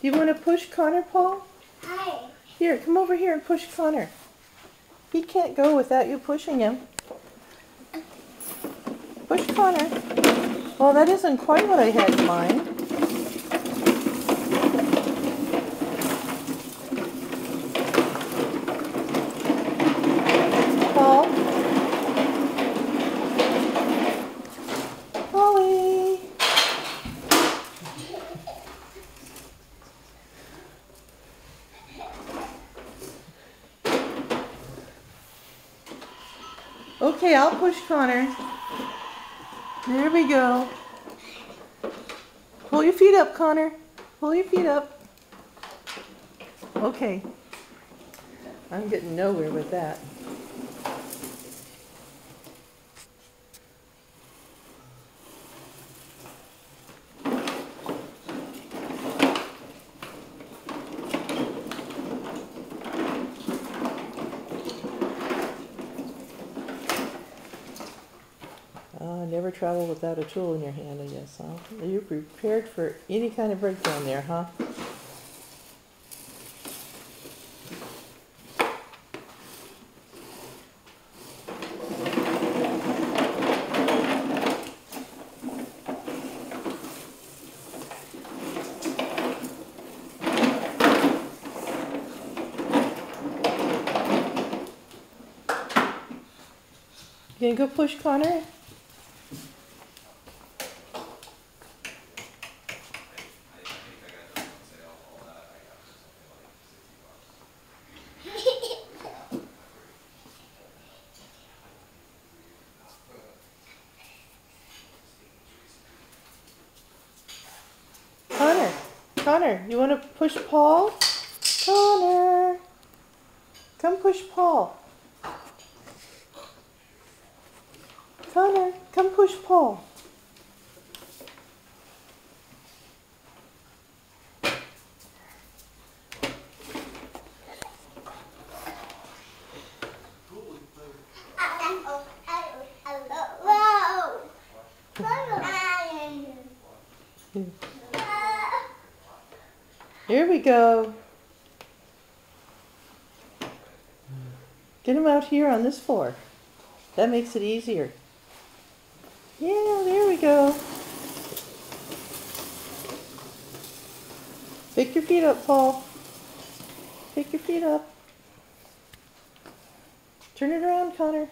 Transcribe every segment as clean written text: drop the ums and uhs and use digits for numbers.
Do you want to push Connor, Paul? Hi. Here, come over here and push Connor. He can't go without you pushing him. Push Connor. Well, that isn't quite what I had in mind. Paul? Polly? Okay, I'll push Connor. There we go. Pull your feet up, Connor. Pull your feet up. Okay. I'm getting nowhere with that. Never travel without a tool in your hand, I guess, huh? Are you prepared for any kind of breakdown there, huh? You gonna go push Connor? Connor, you want to push Paul? Connor, come push Paul. Connor, come push Paul. Here we go. Get him out here on this floor. That makes it easier. Yeah, there we go. Pick your feet up, Paul. Pick your feet up. Turn it around, Connor.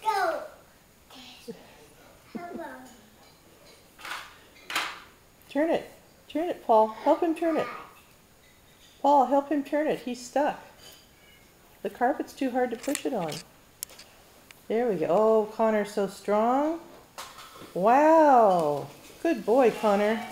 Go. Hello. Turn it, Paul. Help him turn it. Paul, help him turn it. He's stuck. The carpet's too hard to push it on. There we go. Oh, Connor's so strong. Wow. Good boy, Connor.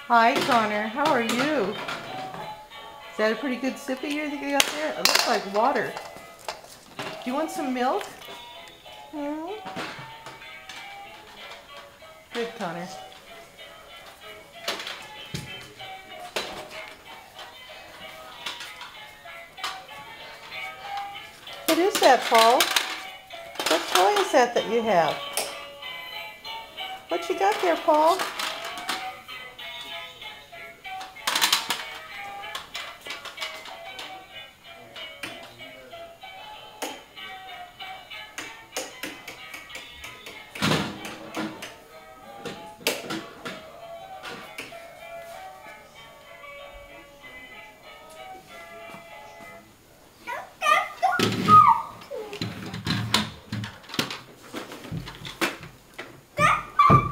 Hi, Connor. How are you? Is that a pretty good sippy you got there? It looks like water. Do you want some milk? Hmm? Good, Connor. What is that, Paul? What toy is that you have? What you got there, Paul?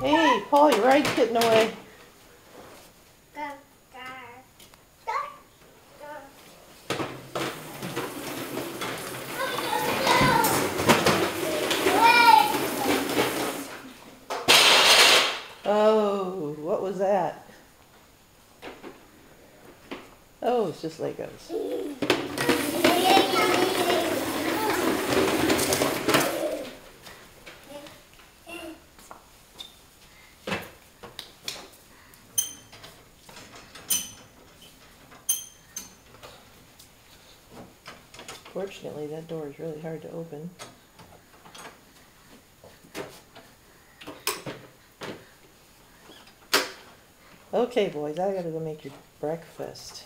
Hey, Paul, your ride's getting away. Whoa, what was that? Oh, it's just Legos. Fortunately, that door is really hard to open. Okay, boys, I gotta go make your breakfast.